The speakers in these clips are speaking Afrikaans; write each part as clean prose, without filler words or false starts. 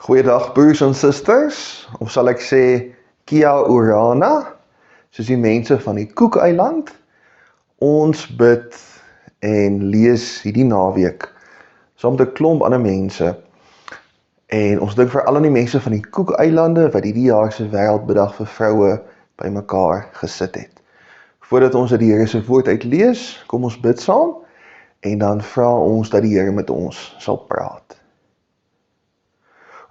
Goeiedag broers en susters, of sal ek sê Kia Orana, soos die mense van die Cook-eiland. Ons bid en lees hierdie naweek saam met 'n klomp ander mense. En ons dink vir al die mense van die Cook-eilande wat hierdie jaar se wêreldbedag vir vroue bymekaar gesit het. Voordat ons uit die Here se woord uitlees, kom ons bid saam en dan vra ons dat die Here met ons sal praat.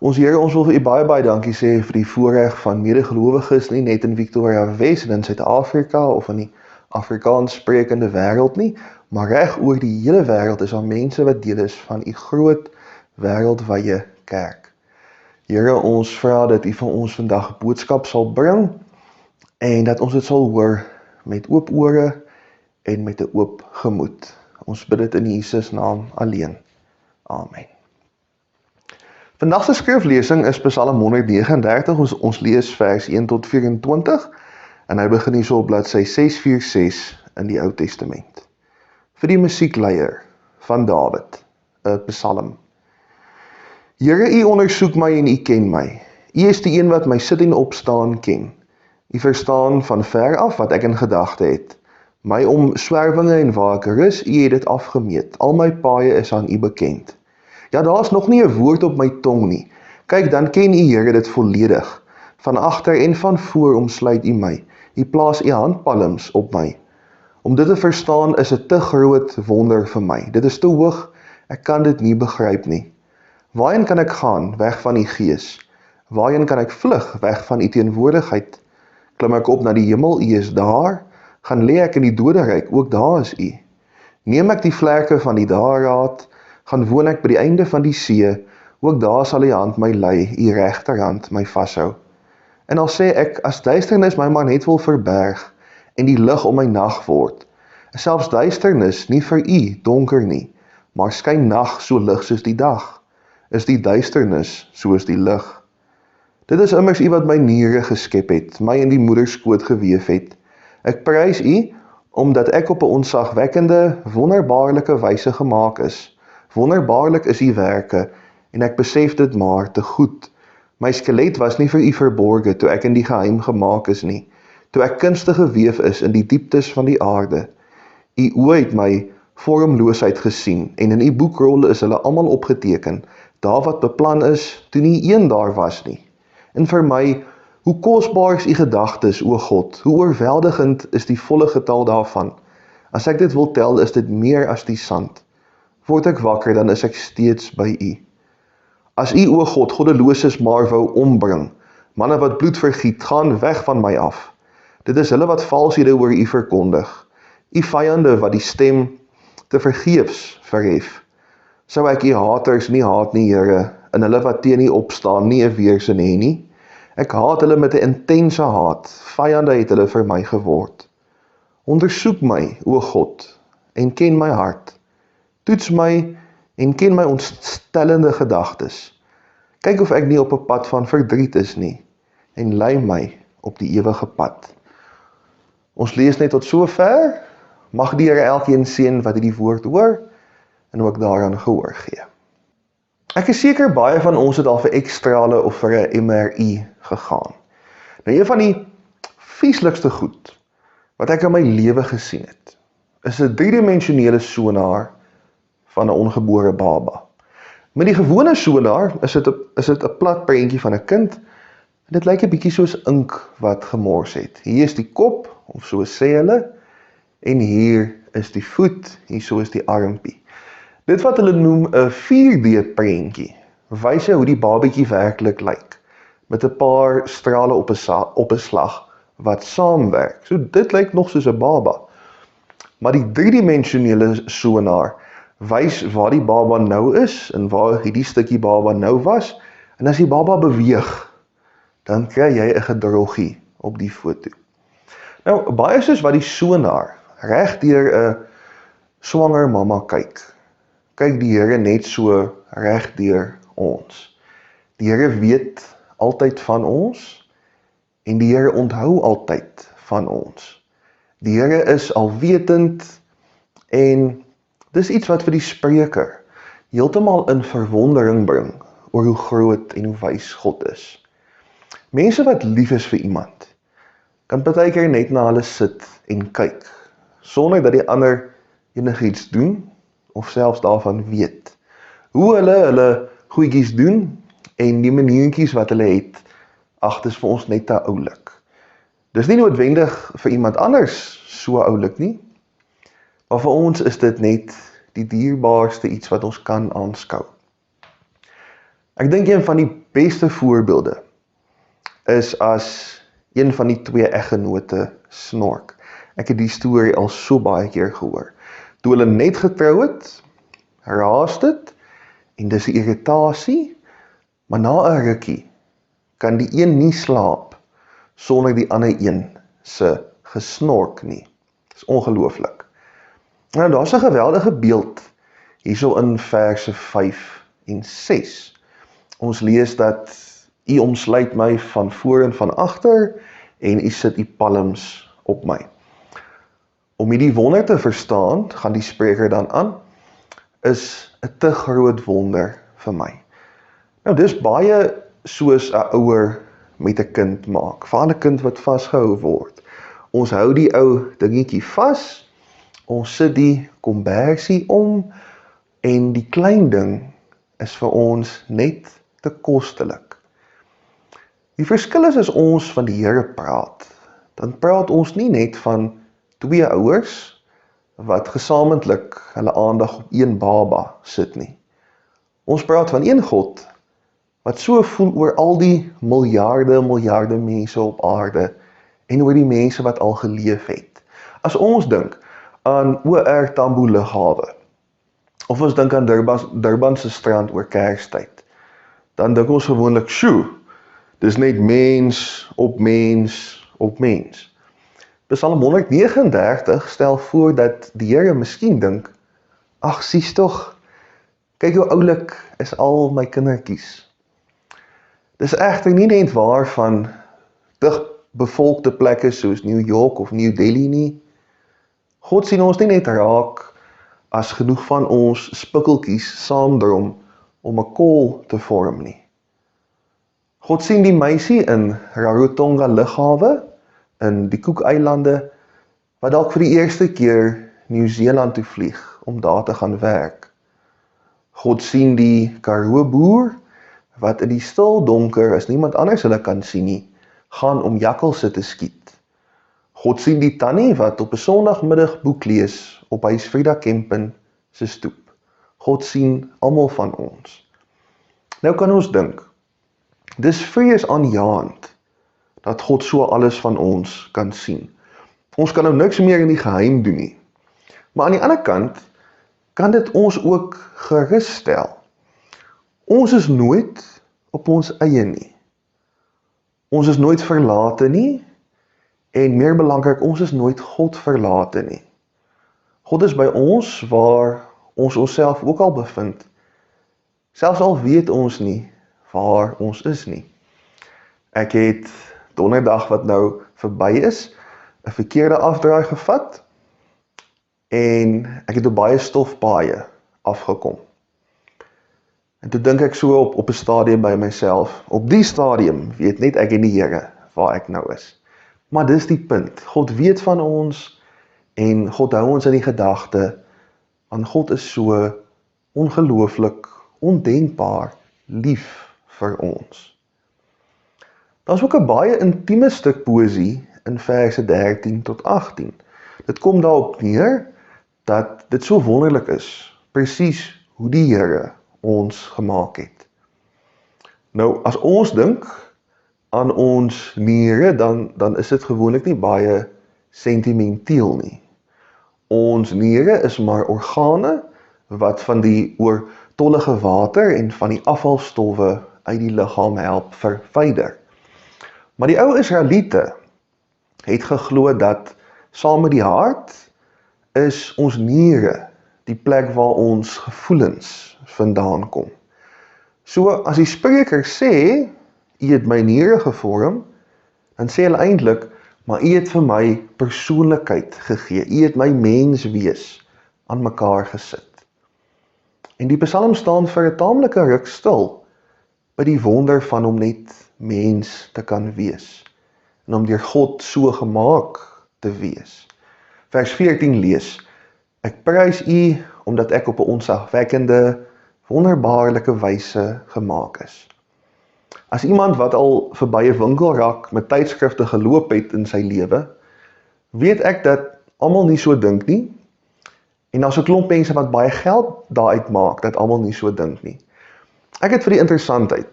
Ons Here, ons wil vir U baie dankie sê vir die voorreg van medegelowiges, nie net in Victoria Wes en in Suid-Afrika of in die Afrikaans sprekende wêreld nie, maar reg oor die hele wêreld is daar mense wat deel is van U groot wêreldwye kerk. Here, ons vra dat U vir ons vandag 'n boodskap sal bring en dat ons dit sal hoor met oop ore en met 'n oop gemoed. Ons bid dit in Jesus naam alleen. Amen. Vandag se skriflesing is Psalm 139, ons lees vers 1 tot 24 en hy begin hierso op bladsy 646 in die Ou Testament. Vir die musiekleier van Dawid, 'n Psalm. Here, U ondersoek my en U ken my. U is die een wat my sit en opstaan ken. U verstaan van ver af wat ek in gedagte het. My omswervinge en waar ek rus, U het dit afgemeet. Al my paaie is aan U bekend. Ja, daar is nog nie 'n woord op my tong nie. Kyk, dan ken U, Here, dit volledig. Van agter en van voor omsluit U my. U plaas U handpalms op my. Om dit te verstaan is 'n te groot wonder vir my. Dit is te hoog, ek kan dit nie begryp nie. Waarheen kan ek gaan, weg van U gees? Waarheen kan ek vlug, weg van U teenwoordigheid? Klim ek op na die hemel, U is daar. Gaan lê ek in die doderyk, ook daar is U. Neem ek die vlerke van die dageraad, gaan woon ek by die einde van die see, ook daar sal U hand my lei, U regterhand my vashou. En al sê ek, as duisternis my maar net wil verberg, en die lig om my nag word, selfs duisternis nie vir U donker nie, maar skyn nag so lig soos die dag, is die duisternis soos die lig. Dit is immers U wat my niere geskep het, my in die moederskoot geweef het. Ek prys U, omdat ek op 'n onsagwekkende, wonderbaarlike wyse gemaak is. Wonderbaarlik is U werke, en ek besef dit maar te goed. My skelet was nie vir U verborge, toe ek in die geheim gemaak is nie, toe ek kunstig geweef is in die dieptes van die aarde. U oë het my vormloosheid gesien, en in U boekrol is hulle almal opgeteken, daar wat beplan is, toe nie een daar was nie. En vir my, hoe kosbaar is U gedagtes, o God, hoe oorweldigend is die volle getal daarvan. As ek dit wil tel, is dit meer as die sand. Word ek wakker, dan is ek steeds by U. As U, o God, goddeloses maar wou ombring, manne wat bloed vergiet, gaan weg van my af. Dit is hulle wat valshede oor U verkondig. U vyande wat die stem te vergeefs verhef. Sou ek U haters nie haat nie, Here, en hulle wat teen U opstaan nie 'n weersin hê nie. Ek haat hulle met 'n intense haat, vyande het hulle vir my geword. Ondersoek my, o God, en ken my hart. Toets my en ken my ontstellende gedagtes. Kyk of ek nie op 'n pad van verdriet is nie, en lei my op die ewige pad. Ons lees net tot sover. Mag die Here elkeen seën wat hierdie woord hoor, en ook daaraan gehoor gee. Ek is seker baie van ons het al vir ekstrale of vir 'n MRI gegaan. Nou, een van die vieslikste goed wat ek in my lewe gesien het, is 'n driedimensionele sonaar van 'n ongebore baba. Met die gewone sonaar is dit 'n plat prentjie van 'n kind, en dit lyk 'n bietjie soos ink wat gemors het. Hier is die kop, of so sê hulle, en hier is die voet, hier so is die armpie. Dit wat hulle noem 'n 4D prentjie, wys hoe die babatjie werklik lyk, met 'n paar strale op 'n slag wat saamwerk. So dit lyk nog soos 'n baba. Maar die driedimensionele sonaar wys waar die baba nou is, en waar hierdie stukkie baba nou was, en as die baba beweeg, dan kry jy 'n gedroggie op die foto. Nou, baie soos wat die sonaar reg deur 'n swanger mamma kyk die Here net so reg deur ons. Die Here weet altyd van ons, en die Here onthou altyd van ons. Die Here is alwetend, en dis iets wat vir die spreker heeltemal in verwondering bring oor hoe groot en hoe wys God is. Mense wat lief is vir iemand, kan partykeer net na hulle sit en kyk, sonder dat die ander enigiets doen, of selfs daarvan weet. Hoe hulle goedjies doen, en die maniertjies wat hulle het, ag, dis vir ons net te oulik. Dis nie noodwendig vir iemand anders so oulik nie, maar vir ons is dit net die dierbaarste iets wat ons kan aanskou. Ek dink een van die beste voorbeelde is as een van die twee eggenote snork. Ek het die storie al so baie keer gehoor. Toe hulle net getrou het, raas dit, en dis 'n irritasie, maar na 'n rukkie kan die een nie slaap sonder die ander een se gesnork nie. Dis ongelooflik. Nou, daar's 'n geweldige beeld hierso in verse 5 en 6. Ons lees dat U omsluit my van voor en van agter, en U sit U palms op my. Om hierdie wonder te verstaan, gaan die spreker dan aan, is 'n te groot wonder vir my. Nou, dis baie soos 'n ouer met 'n kind maak, veral 'n kind wat vasgehou word. Ons hou die ou dingetjie vas, ons sit die kombersie om, en die klein ding is vir ons net te kostelik. Die verskil is as ons van die Here praat, dan praat ons nie net van twee ouers wat gesamentlik hulle aandag op een baba sit nie. Ons praat van een God wat so voel oor al die miljarde mense op aarde en oor die mense wat al geleef het. As ons dink aan OR Tambo lughawe, of ons dink aan Durban se strand oor Kerstyd, dan dink ons gewoonlik, sjoe, dis net mens op mens op mens. Psalm 139 stel voor dat die Here miskien dink, ag, sies tog, kyk hoe oulik is al my kindertjies. Dis egter nie net waar van digbevolkte plekke soos New York of New Delhi nie. God sien ons nie net raak as genoeg van ons spikkeltjies saamdrom om 'n kol te vorm nie. God sien die meisie in Rarotonga lughawe, in die Cook-eilande, wat dalk vir die eerste keer Nieu-Seeland toe vlieg om daar te gaan werk. God sien die Karoo boer, wat in die stil donker, as niemand anders hulle kan sien nie, gaan om jakkalse te skiet. God sien die tannie wat op 'n Sondagmiddag boek lees op Huis Frida Kempen se stoep. God sien almal van ons. Nou kan ons dink, dis vreesaanjaend dat God so alles van ons kan sien. Ons kan nou niks meer in die geheim doen nie. Maar aan die ander kant kan dit ons ook gerus stel. Ons is nooit op ons eie nie. Ons is nooit verlate nie, en meer belangrik, ons is nooit God verlate nie. God is by ons waar ons onsself ook al bevind, selfs al weet ons nie waar ons is nie. Ek het donderdag wat nou verby is, 'n verkeerde afdraai gevat, en ek het op baie stofpaaie afgekom. En toe dink ek so op 'n stadium by myself, op die stadium weet net ek en die Here waar ek nou is. Maar dis die punt, God weet van ons, en God hou ons in die gedagte, want God is so ongelooflik, ondenkbaar lief vir ons. Daar's ook 'n baie intieme stuk poësie in verse 13 tot 18. Dit kom daarop neer, dat dit so wonderlik is, presies hoe die Here ons gemaak het. Nou, as ons dink aan ons niere, dan is dit gewoonlik nie baie sentimenteel nie. Ons niere is maar organe wat van die oortollige water en van die afvalstowwe uit die liggaam help verwyder. Maar die ou Israeliete het geglo dat saam met die hart is ons niere die plek waar ons gevoelens vandaan kom. So as die spreker sê, U het my niere gevorm, dan sê hulle eintlik, maar U het vir my persoonlikheid gegee, U het my menswees aan mekaar gesit. En die Psalm staan vir 'n taamlike ruk stil by die wonder van om net mens te kan wees, en om deur God so gemaak te wees. Vers 14 lees, ek prys U, omdat ek op 'n ontzagwekkende, wonderbaarlike wyse gemaak is. As iemand wat al verby 'n winkelrak met tydskrifte geloop het in sy lewe, weet ek dat almal nie so dink nie, en daar's 'n klomp mense wat baie geld daaruit maak, dat almal nie so dink nie. Ek het vir die interessantheid,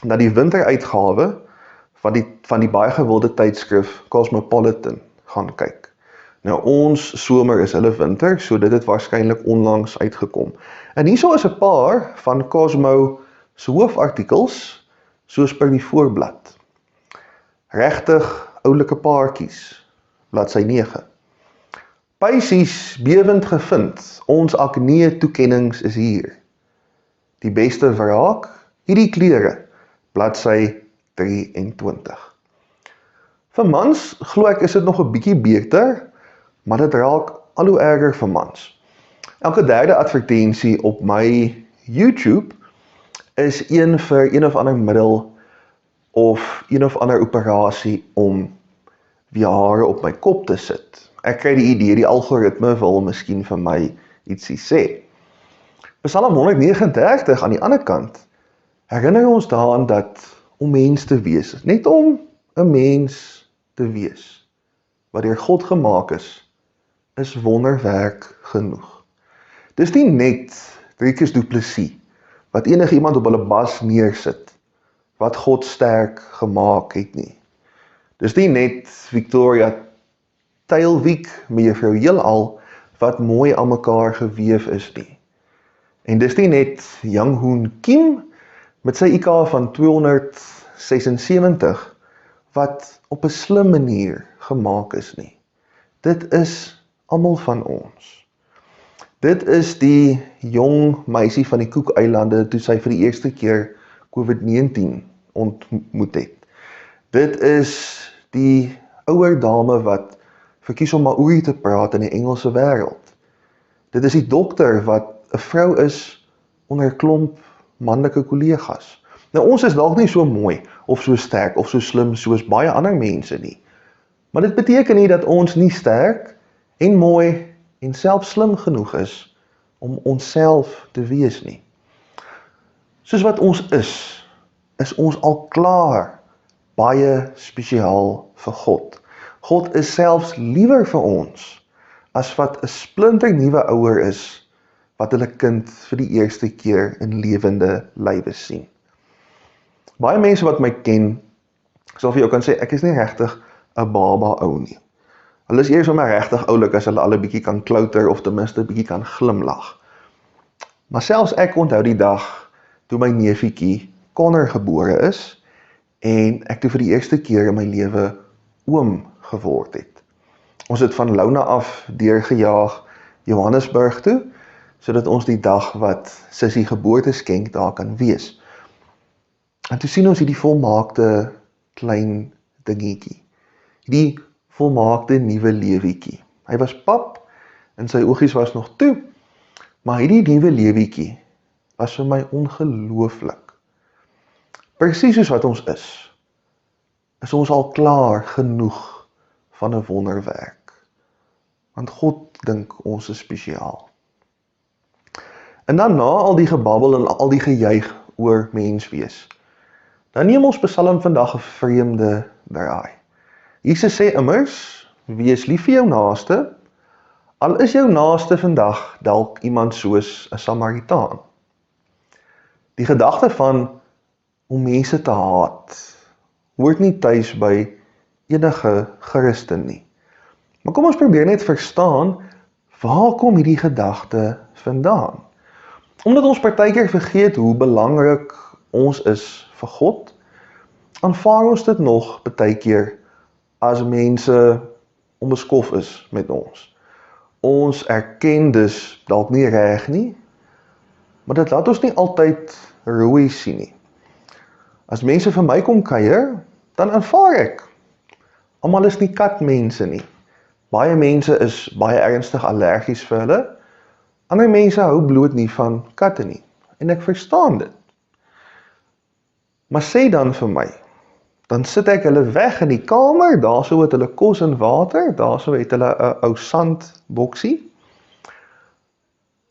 na die winteruitgawe van die baie gewilde tydskrif Cosmopolitan gaan kyk. Nou ons somer is hulle winter, so dit het waarskynlik onlangs uitgekom. En hierso is 'n paar van Cosmo se hoofartikels, soos per die voorblad. Regtig oulike paartjies, bladsy 9. Pysies bewend gevind, ons aknee toekennings is hier. Die beste wraak, hierdie klere, bladsy 23. Vir mans, glo ek, is dit nog 'n bietjie beter, maar dit raak al hoe erger vir mans. Elke derde advertensie op my YouTube is een vir een of ander middel of een of ander operasie om weer hare op my kop te sit. Ek kry die idee, die algoritme wil miskien vir my ietsie sê. Psalm 139 aan die ander kant herinner ons daaraan dat om mens te wees, net om 'n mens te wees, wat deur God gemaak is wonderwerk genoeg. Dis nie net Driekus Du Plessis, wat enige iemand op hulle bas neersit, wat God sterk gemaak het nie. Dis nie net Victoria Tuilwiek, mevrou Heelal, wat mooi aan mekaar geweef is nie. En dis nie net Yang Hoon Kim, met sy IQ van 276, wat op 'n slim manier gemaak is nie. Dit is almal van ons. Dit is die jong meisie van die Cook-eilande toe sy vir die eerste keer COVID-19 ontmoet het. Dit is die ouer dame wat verkies om Maori te praat in die Engelse wêreld. Dit is die dokter wat 'n vrou is onder 'n klomp manlike kollegas. Nou ons is dalk nie so mooi of so sterk of so slim soos baie ander mense nie. Maar dit beteken nie dat ons nie sterk en mooi en selfs slim genoeg is om onsself te wees nie. Soos wat ons is ons al klaar baie spesiaal vir God. God is selfs liewer vir ons as wat 'n splinternuwe ouer is wat hulle kind vir die eerste keer in lewende lywe sien. Baie mense wat my ken, sal vir jou kan sê, ek is nie regtig 'n baba ou nie. Hulle is eers vir my regtig oulik as hulle al 'n bietjie kan klouter of ten minste 'n bietjie kan glimlag. Maar selfs ek onthou die dag toe my neefietjie Connor gebore is en ek toe vir die eerste keer in my lewe oom geword het. Ons het van Launa af deurgejaag Johannesburg toe, sodat ons die dag wat Sissie geboorteskenk daar kan wees. En toe sien ons hierdie volmaakte klein dingetjie. Die volmaakte nuwe lewietjie. Hy was pap en sy oogies was nog toe, maar hierdie nuwe lewietjie was vir my ongelooflik. Presies soos wat ons is ons al klaar genoeg van 'n wonderwerk. Want God dink ons is spesiaal. En dan na al die gebabbel en al die gejuig oor mens wees, dan neem ons Psalm vandag 'n vreemde draai. Jesus sê immers, wees lief vir jou naaste, al is jou naaste vandag dalk iemand soos 'n Samaritaan. Die gedagte van om mense te haat, hoort nie tuis by enige Christen nie. Maar kom ons probeer net verstaan, waar kom hierdie gedagte vandaan? Omdat ons partykeer vergeet hoe belangrik ons is vir God, aanvaar ons dit nog partykeer as mense onbeskof is met ons. Ons erken dus dalk nie reg nie, maar dit laat ons nie altyd rooi sien nie. As mense vir my kom kuier, dan aanvaar ek. Almal is nie katmense nie. Baie mense is baie ernstig allergies vir hulle. Ander mense hou bloot nie van katte nie. En ek verstaan dit. Maar sê dan vir my, dan sit ek hulle weg in die kamer, daarso het hulle kos en water, daarso het hulle 'n ou sandboksie,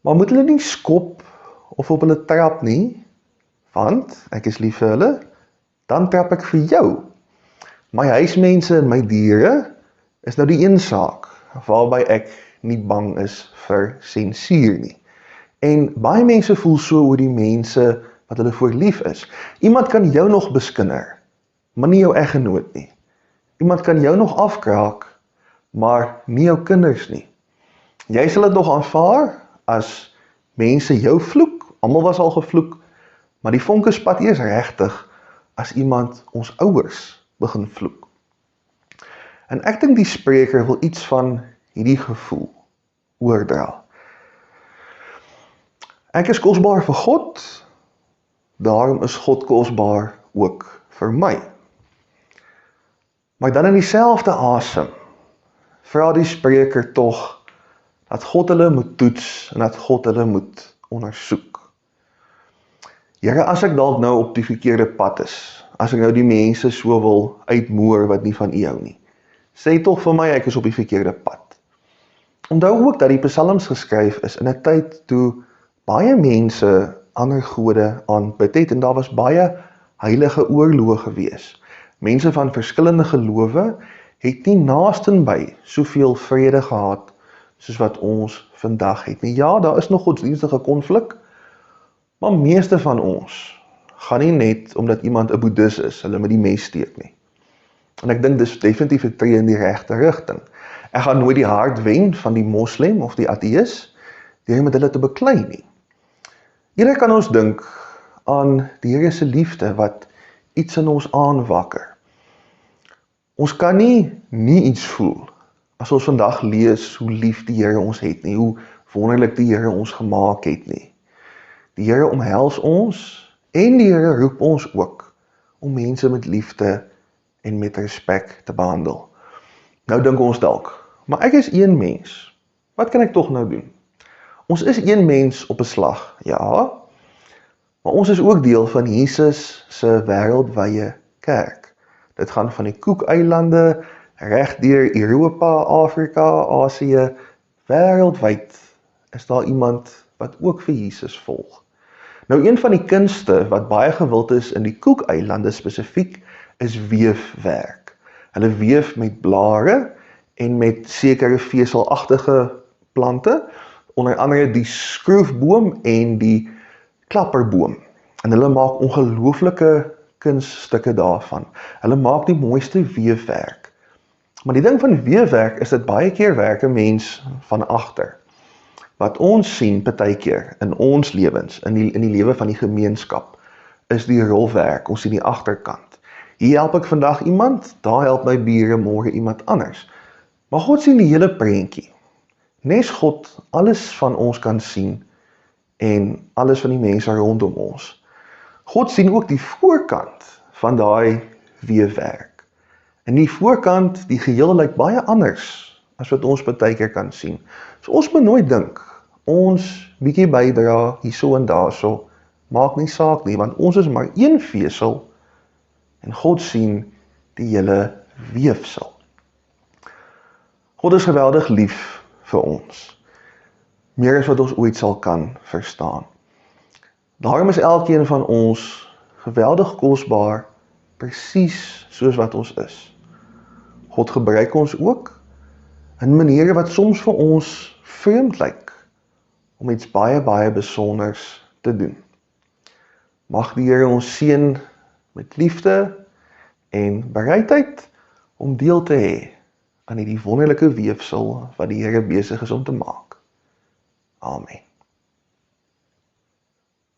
maar moet hulle nie skop of op hulle trap nie, want ek is lief vir hulle, dan trap ek vir jou. My huismense en my diere is nou die een saak, waarby ek nie bang is vir sensuur nie. En baie mense voel so oor die mense wat hulle voor lief is. Iemand kan jou nog beskinder, maar nie jou eggenoot nie. Iemand kan jou nog afkraak, maar nie jou kinders nie. Jy sal dit nog aanvaar as mense jou vloek, almal was al gevloek, maar die vonke spat eers regtig as iemand ons ouers begin vloek. En ek dink die spreker wil iets van hierdie gevoel oordra. Ek is kosbaar vir God, daarom is God kosbaar ook vir my. Maar dan in dieselfde asem vra die spreker tog dat God hulle moet toets en dat God hulle moet ondersoek. Here, as ek dalk nou op die verkeerde pad is, as ek nou die mense so wil uitmoer wat nie van U hou nie, sê tog vir my ek is op die verkeerde pad. Onthou ook dat die psalms geskryf is in 'n tyd toe baie mense ander gode aanbid het en daar was baie heilige oorloë gewees. Mense van verskillende gelowe het nie naastenby soveel vrede gehad soos wat ons vandag het nie. Ja, daar is nog godsdienstige konflik, maar meeste van ons gaan nie net omdat iemand 'n boeddhis is, hulle met die mes steek nie. En ek dink dis definitief 'n tree in die regte rigting. Ek gaan nooit die hart wen van die moslem of die ateïs deur met hulle te beklei nie. Eerder kan ons dink aan die Here se liefde wat iets in ons aanwakker. Ons kan nie iets voel as ons vandag lees hoe lief die Here ons het nie, hoe wonderlik die Here ons gemaak het nie. Die Here omhels ons en die Here roep ons ook om mense met liefde en met respek te behandel. Nou dink ons dalk, maar ek is een mens. Wat kan ek tog nou doen? Ons is een mens op 'n slag, ja, maar ons is ook deel van Jesus se wêreldwye kerk. Dit gaan van die Cook-eilande reg deur Europa, Afrika, Asië, wêreldwyd is daar iemand wat ook vir Jesus volg. Nou een van die kunste wat baie gewild is in die Cook-eilande spesifiek is weefwerk. Hulle weef met blare en met sekere veselagtige plante, onder andere die skroefboom en die klapperboom. En hulle maak ongelooflike kunststukke daarvan. Hulle maak die mooiste weefwerk. Maar die ding van weefwerk is dat baie keer werk 'n mens van agter. Wat ons sien partykeer in ons lewens, in die lewe van die gemeenskap, is die rolwerk. Ons sien die agterkant. Hier help ek vandag iemand, daar help my bure môre iemand anders. Maar God sien die hele prentjie. Nes God alles van ons kan sien en alles van die mense rondom ons. God sien ook die voorkant van daai weefwerk. En die voorkant, die geheel lyk baie anders as wat ons partykeer kan sien. So ons moet nooit dink, ons bietjie bydra hierso en daarso, maak nie saak nie, want ons is maar een vesel en God sien die hele weefsel. God is geweldig lief vir ons, meer as wat ons ooit sal kan verstaan. Daarom is elkeen van ons geweldig kosbaar, presies soos wat ons is. God gebruik ons ook in maniere wat soms vir ons vreemd lyk, om iets baie, baie besonders te doen. Mag die Here ons seën met liefde en bereidheid om deel te hê aan hierdie wonderlike weefsel wat die Here besig is om te maak. Amen.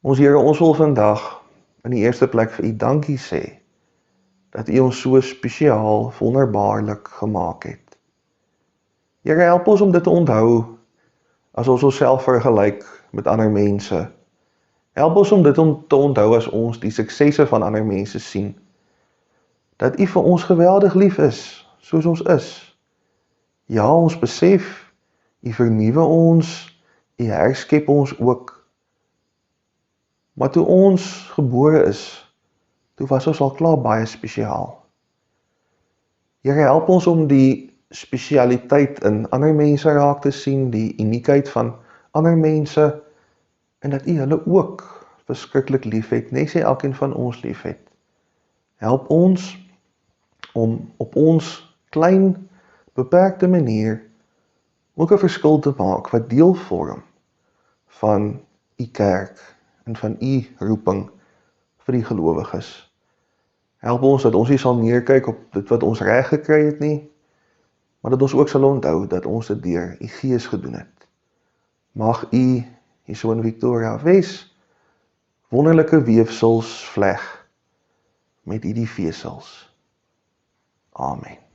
Ons Here, ons wil vandag in die eerste plek vir U dankie sê, dat U ons so spesiaal, wonderbaarlik gemaak het. Here, help ons om dit te onthou, as ons onsself vergelyk met ander mense. Help ons om dit te onthou as ons die suksesse van ander mense sien. Dat U vir ons geweldig lief is, soos ons is. Ja, ons besef, U vernuwe ons, U herskep ons ook. Maar toe ons gebore is, toe was ons al klaar baie spesiaal. Here, help ons om die spesialiteit in ander mense raak te sien, die uniekheid van ander mense, en dat U hulle ook verskriklik liefhet, net sê elkeen van ons liefhet. Help ons om op ons klein, beperkte manier ook 'n verskil te maak wat deel vorm van U kerk en van U roeping vir die gelowiges. Help ons dat ons nie sal neerkyk op dit wat ons reg gekry het nie, maar dat ons ook sal onthou dat ons dit deur U Gees gedoen het. Mag U hierso in Victoria Wes wonderlike weefsels vleg met U die vesels. Amen.